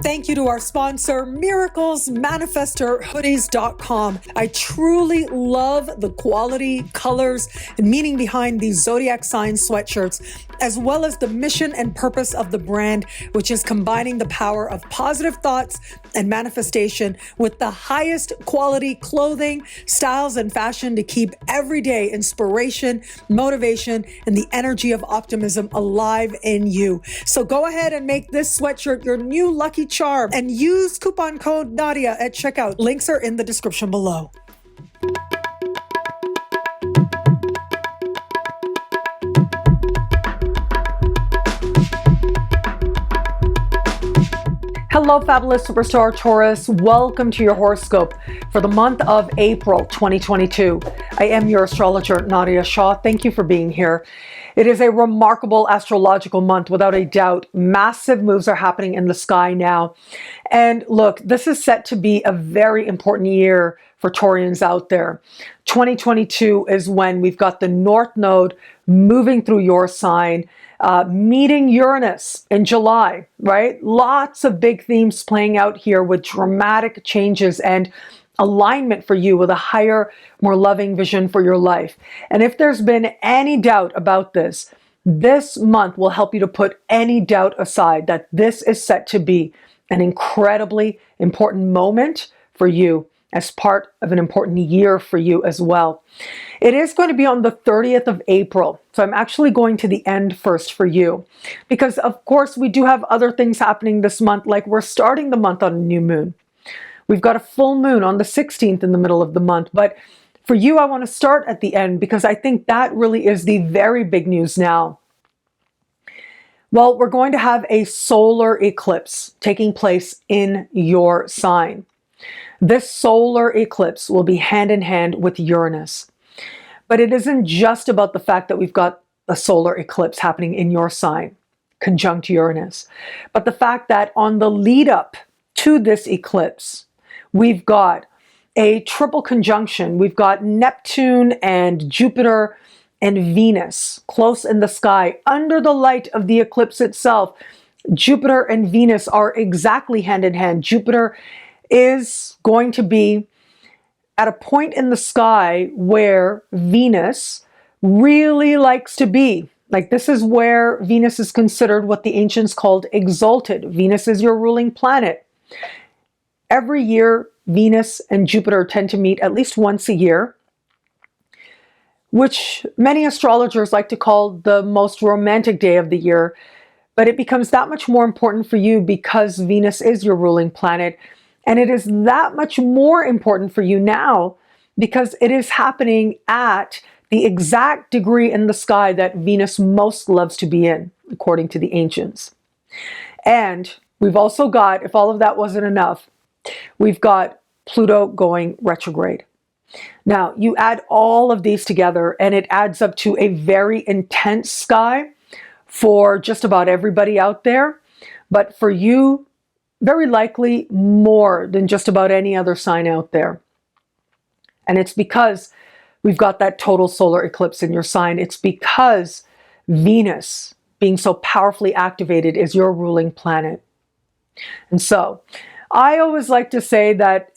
Thank you to our sponsor, miraclesmanifestorhoodies.com. I truly love the quality, colors, and meaning behind these zodiac sign sweatshirts, as well as the mission and purpose of the brand, which is combining the power of positive thoughts and manifestation with the highest quality clothing, styles, and fashion to keep everyday inspiration, motivation, and the energy of optimism alive in you. So go ahead and make this sweatshirt your new lucky charm and use coupon code Nadiya at checkout. Links are in the description below. Hello, fabulous superstar Taurus. Welcome to your horoscope for the month of April 2022. I am your astrologer, Nadiya Shah. Thank you for being here. It is a remarkable astrological month, without a doubt. Massive moves are happening in the sky now. And look, this is set to be a very important year for Taurians out there. 2022 is when we've got the North Node moving through your sign, meeting Uranus in July, right? Lots of big themes playing out here with dramatic changes and alignment for you with a higher, more loving vision for your life. And if there's been any doubt about this, this month will help you to put any doubt aside that this is set to be an incredibly important moment for you as part of an important year for you as well. It is going to be on the 30th of April. So I'm actually going to the end first for you, because of course we do have other things happening this month, like we're starting the month on a new moon. We've got a full moon on the 16th in the middle of the month. But for you, I want to start at the end because I think that really is the very big news now. Well, we're going to have a solar eclipse taking place in your sign. This solar eclipse will be hand in hand with Uranus. But it isn't just about the fact that we've got a solar eclipse happening in your sign, conjunct Uranus, but the fact that on the lead up to this eclipse, we've got a triple conjunction. We've got Neptune and Jupiter and Venus close in the sky under the light of the eclipse itself. Jupiter and Venus are exactly hand in hand. Jupiter is going to be at a point in the sky where Venus really likes to be. Like, this is where Venus is considered what the ancients called exalted. Venus is your ruling planet. Every year, Venus and Jupiter tend to meet at least once a year, which many astrologers like to call the most romantic day of the year. But it becomes that much more important for you because Venus is your ruling planet. And it is that much more important for you now because it is happening at the exact degree in the sky that Venus most loves to be in, according to the ancients. And we've also got, if all of that wasn't enough, we've got Pluto going retrograde. Now, you add all of these together and it adds up to a very intense sky for just about everybody out there. But for you, very likely more than just about any other sign out there. And it's because we've got that total solar eclipse in your sign. It's because Venus, being so powerfully activated, is your ruling planet. And so I always like to say that,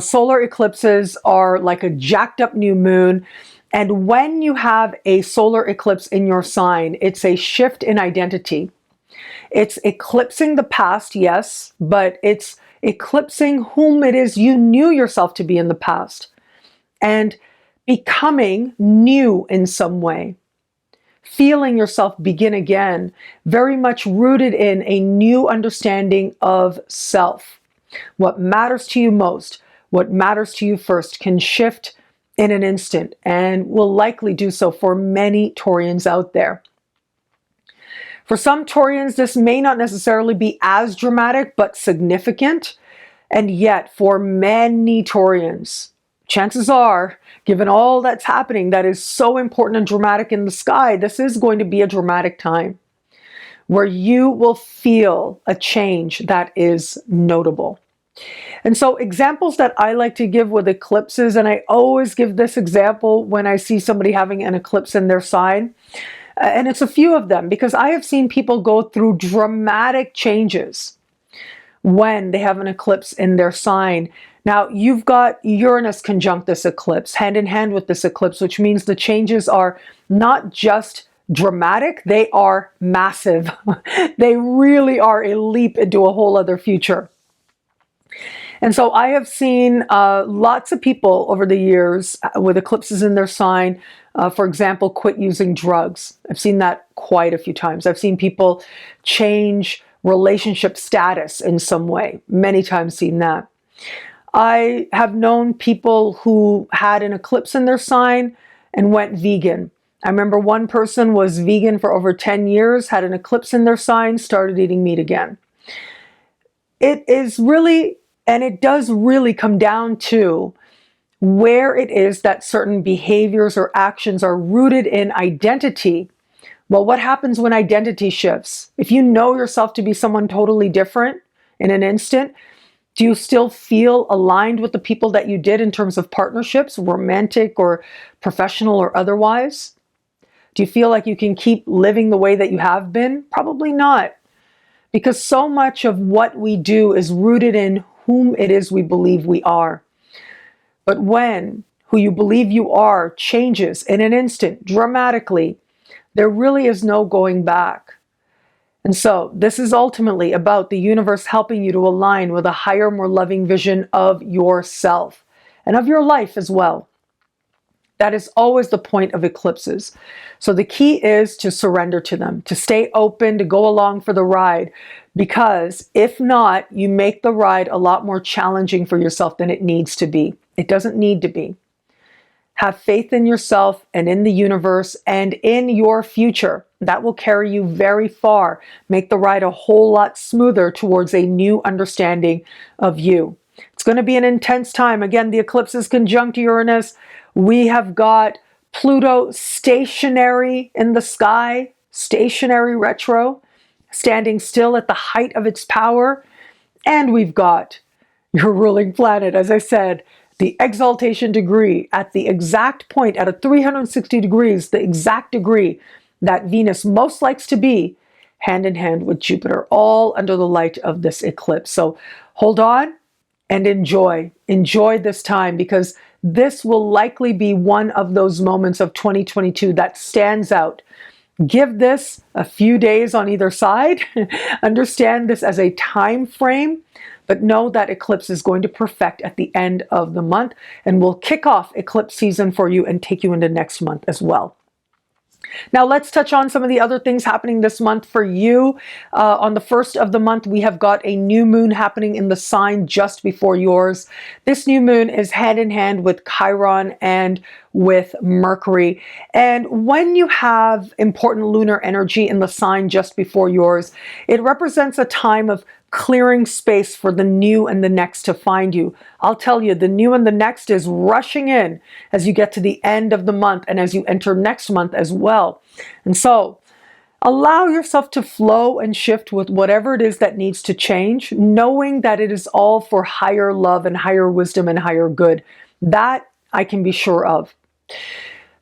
solar eclipses are like a jacked up new moon. And when you have a solar eclipse in your sign, it's a shift in identity. It's eclipsing the past, yes, but it's eclipsing whom it is you knew yourself to be in the past and becoming new in some way. Feeling yourself begin again, very much rooted in a new understanding of self. What matters to you most, what matters to you first, can shift in an instant and will likely do so for many Taurians out there. For some Taurians, this may not necessarily be as dramatic, but significant. And yet, for many Taurians, chances are, given all that's happening that is so important and dramatic in the sky, this is going to be a dramatic time where you will feel a change that is notable. And so examples that I like to give with eclipses, and I always give this example when I see somebody having an eclipse in their sign, and it's a few of them, because I have seen people go through dramatic changes when they have an eclipse in their sign. Now, you've got Uranus conjunct this eclipse, hand in hand with this eclipse, which means the changes are not just dramatic, they are massive. They really are a leap into a whole other future. And so I have seen lots of people over the years with eclipses in their sign, for example, quit using drugs. I've seen that quite a few times. I've seen people change relationship status in some way. Many times seen that. I have known people who had an eclipse in their sign and went vegan. I remember one person was vegan for over 10 years, had an eclipse in their sign, started eating meat again. It is really, and it does really come down to where it is that certain behaviors or actions are rooted in identity. Well, what happens when identity shifts? If you know yourself to be someone totally different in an instant, do you still feel aligned with the people that you did in terms of partnerships, romantic or professional or otherwise? Do you feel like you can keep living the way that you have been? Probably not. Because so much of what we do is rooted in whom it is we believe we are. But when who you believe you are changes in an instant, dramatically, there really is no going back. And so this is ultimately about the universe helping you to align with a higher, more loving vision of yourself and of your life as well. That is always the point of eclipses. So the key is to surrender to them, to stay open, to go along for the ride, because if not, you make the ride a lot more challenging for yourself than it needs to be. It doesn't need to be. Have faith in yourself and in the universe and in your future. That will carry you very far. Make the ride a whole lot smoother towards a new understanding of you. It's going to be an intense time. Again, the eclipse is conjunct Uranus. We have got Pluto stationary in the sky, stationary retro, standing still at the height of its power. And we've got your ruling planet, as I said, the exaltation degree at the exact point, at a 360 degrees, the exact degree that Venus most likes to be, hand in hand with Jupiter, all under the light of this eclipse. So hold on and enjoy. Enjoy this time, because this will likely be one of those moments of 2022 that stands out. Give this a few days on either side. Understand this as a time frame, but know that eclipse is going to perfect at the end of the month, and will kick off eclipse season for you and take you into next month as well. Now let's touch on some of the other things happening this month for you. On the first of the month, we have got a new moon happening in the sign just before yours. This new moon is hand in hand with Chiron and with Mercury. And when you have important lunar energy in the sign just before yours, it represents a time of clearing space for the new and the next to find you. I'll tell you, the new and the next is rushing in as you get to the end of the month and as you enter next month as well. And so allow yourself to flow and shift with whatever it is that needs to change, knowing that it is all for higher love and higher wisdom and higher good. That I can be sure of.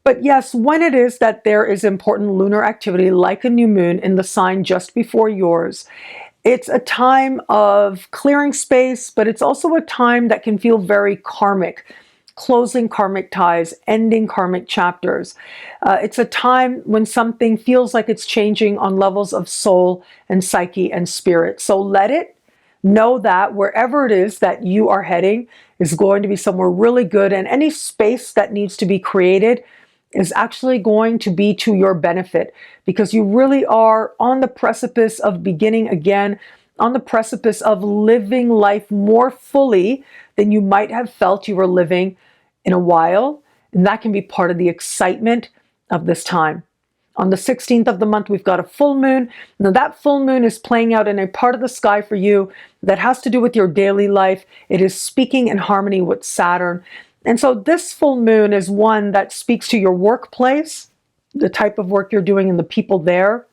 But yes, when it is that there is important lunar activity like a new moon in the sign just before yours, it's a time of clearing space, but it's also a time that can feel very karmic, closing karmic ties, ending karmic chapters. It's a time when something feels like it's changing on levels of soul and psyche and spirit. So let it. Know that wherever it is that you are heading is going to be somewhere really good, and any space that needs to be created is actually going to be to your benefit, because you really are on the precipice of beginning again, on the precipice of living life more fully than you might have felt you were living in a while. And that can be part of the excitement of this time. On the 16th of the month, we've got a full moon. Now that full moon is playing out in a part of the sky for you that has to do with your daily life. It is speaking in harmony with Saturn. And so this full moon is one that speaks to your workplace, the type of work you're doing and the people there.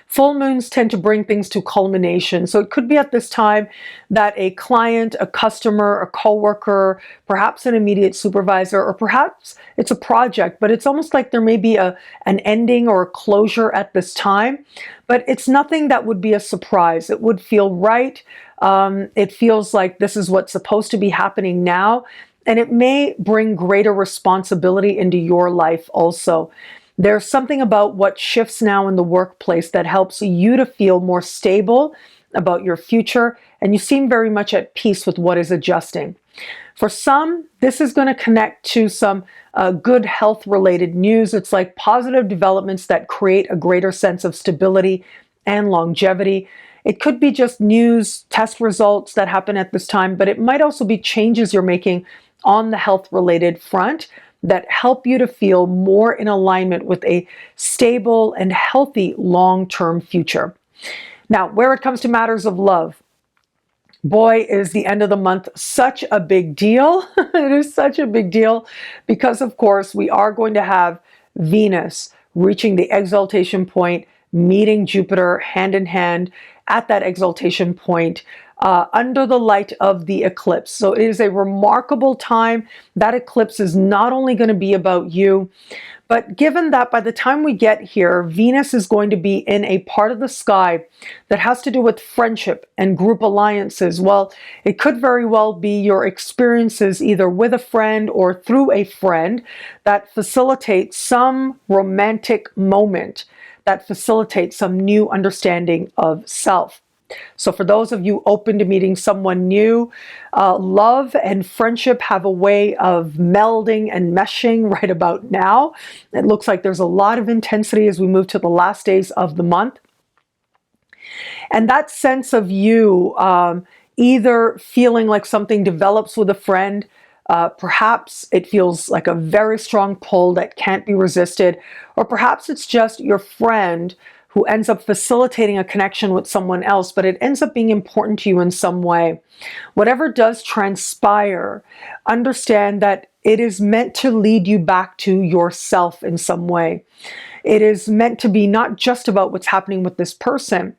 Full moons tend to bring things to culmination. So it could be at this time that a client, a customer, a coworker, perhaps an immediate supervisor, or perhaps it's a project, but it's almost like there may be an ending or a closure at this time. But it's nothing that would be a surprise. It would feel right. It feels like this is what's supposed to be happening now. And it may bring greater responsibility into your life also. There's something about what shifts now in the workplace that helps you to feel more stable about your future, and you seem very much at peace with what is adjusting. For some, this is going to connect to some good health-related news. It's like positive developments that create a greater sense of stability and longevity. It could be just news, test results that happen at this time, but it might also be changes you're making on the health-related front that help you to feel more in alignment with a stable and healthy long-term future. Now, where it comes to matters of love, boy, is the end of the month such a big deal. It is such a big deal because, of course, we are going to have Venus reaching the exaltation point, meeting Jupiter hand in hand at that exaltation point, under the light of the eclipse. So it is a remarkable time. That eclipse is not only going to be about you, but given that by the time we get here, Venus is going to be in a part of the sky that has to do with friendship and group alliances. Well, it could very well be your experiences either with a friend or through a friend that facilitate some romantic moment, that facilitates some new understanding of self. So for those of you open to meeting someone new, love and friendship have a way of melding and meshing right about now. It looks like there's a lot of intensity as we move to the last days of the month. And that sense of you either feeling like something develops with a friend, perhaps it feels like a very strong pull that can't be resisted, or perhaps it's just your friend who ends up facilitating a connection with someone else, but it ends up being important to you in some way. Whatever does transpire, understand that it is meant to lead you back to yourself in some way. It is meant to be not just about what's happening with this person,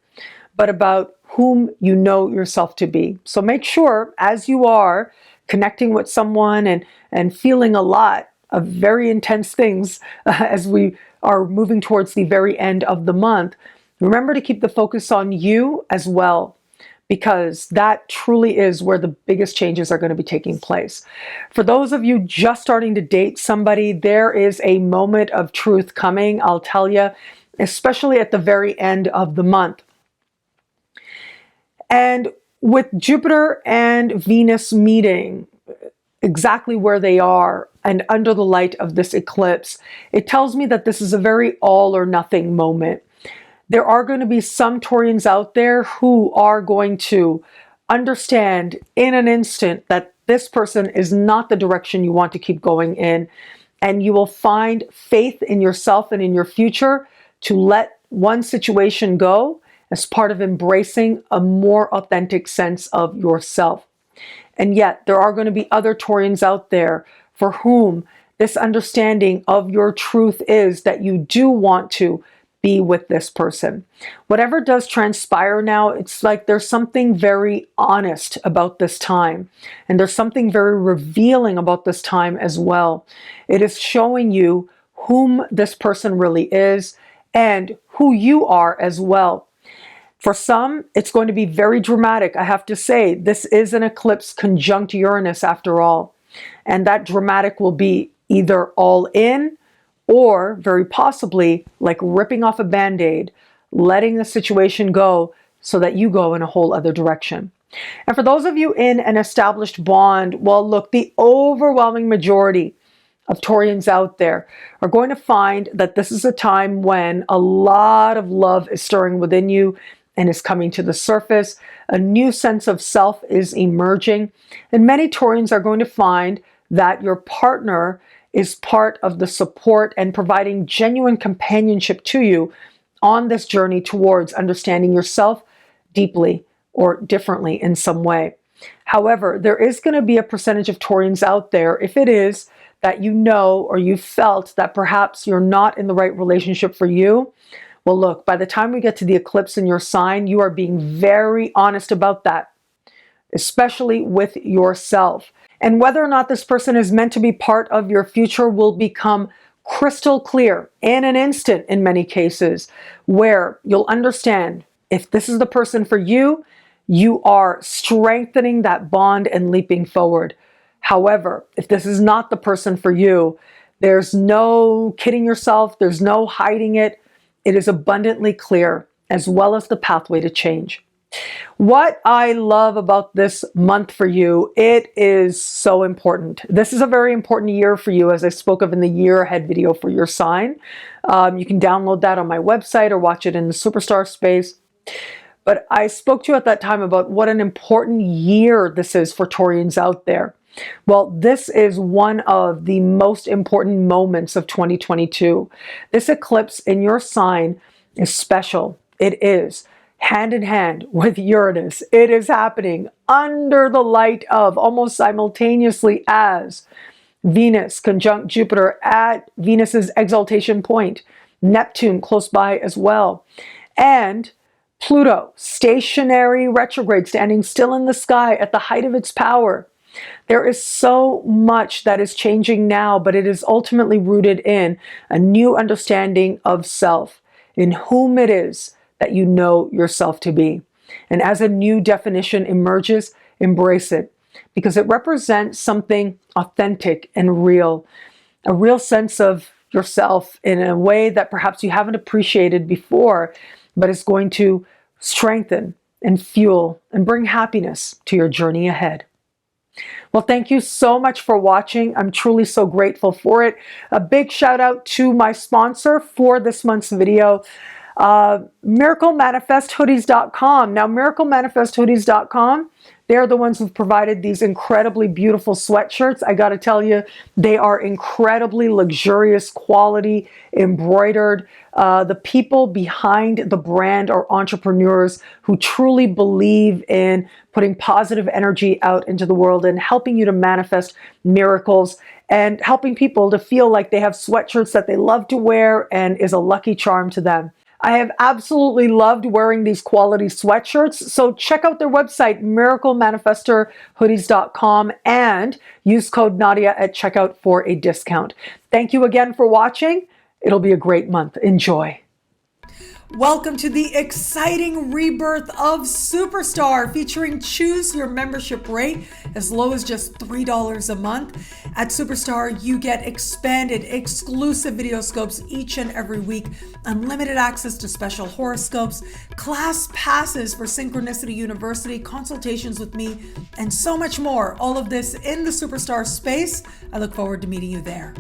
but about whom you know yourself to be. So make sure, as you are connecting with someone and feeling a lot of very intense things as we are moving towards the very end of the month, remember to keep the focus on you as well, because that truly is where the biggest changes are going to be taking place. For those of you just starting to date somebody, there is a moment of truth coming, I'll tell you, especially at the very end of the month. And with Jupiter and Venus meeting exactly where they are and under the light of this eclipse, it tells me that this is a very all or nothing moment. There are going to be some Taurians out there who are going to understand in an instant that this person is not the direction you want to keep going in, and you will find faith in yourself and in your future to let one situation go as part of embracing a more authentic sense of yourself. And yet, there are going to be other Taurians out there for whom this understanding of your truth is that you do want to be with this person. Whatever does transpire now, it's like there's something very honest about this time. And there's something very revealing about this time as well. It is showing you whom this person really is and who you are as well. For some, it's going to be very dramatic. I have to say, this is an eclipse conjunct Uranus after all. And that dramatic will be either all in or very possibly like ripping off a Band-Aid, letting the situation go so that you go in a whole other direction. And for those of you in an established bond, well, look, the overwhelming majority of Taurians out there are going to find that this is a time when a lot of love is stirring within you and is coming to the surface. A new sense of self is emerging. And many Taurians are going to find that your partner is part of the support and providing genuine companionship to you on this journey towards understanding yourself deeply or differently in some way. However, there is going to be a percentage of Taurians out there, if it is that you know or you felt that perhaps you're not in the right relationship for you, Well, look, by the time we get to the eclipse in your sign, you are being very honest about that, especially with yourself. And whether or not this person is meant to be part of your future will become crystal clear in an instant in many cases, where you'll understand if this is the person for you, you are strengthening that bond and leaping forward. However, if this is not the person for you, there's no kidding yourself, there's no hiding it. It is abundantly clear, as well as the pathway to change. What I love about this month for you, it is so important. This is a very important year for you, as I spoke of in the year ahead video for your sign. You can download that on my website or watch it in the Superstar space. But I spoke to you at that time about what an important year this is for Taurians out there. Well, this is one of the most important moments of 2022. This eclipse in your sign is special. It is hand in hand with Uranus. It is happening under the light of, almost simultaneously as, Venus conjunct Jupiter at Venus's exaltation point, Neptune close by as well, and Pluto, stationary retrograde, standing still in the sky at the height of its power. There is so much that is changing now, but it is ultimately rooted in a new understanding of self, in whom it is that you know yourself to be. And as a new definition emerges, embrace it, because it represents something authentic and real, a real sense of yourself in a way that perhaps you haven't appreciated before, but it's going to strengthen and fuel and bring happiness to your journey ahead. Well, thank you so much for watching. I'm truly so grateful for it. A big shout out to my sponsor for this month's video, miraclemanifesthoodies.com. Now, miraclemanifesthoodies.com, they're the ones who've provided these incredibly beautiful sweatshirts. I got to tell you, they are incredibly luxurious quality, embroidered. The people behind the brand are entrepreneurs who truly believe in putting positive energy out into the world and helping you to manifest miracles and helping people to feel like they have sweatshirts that they love to wear and is a lucky charm to them. I have absolutely loved wearing these quality sweatshirts. So check out their website, miraclemanifestorhoodies.com, and use code Nadiya at checkout for a discount. Thank you again for watching. It'll be a great month. Enjoy. Welcome to the exciting rebirth of Superstar, featuring choose your membership rate as low as just $3 a month. At Superstar, you get expanded, exclusive videoscopes each and every week, unlimited access to special horoscopes, class passes for Synchronicity University, consultations with me, and so much more. All of this in the Superstar space. I look forward to meeting you there.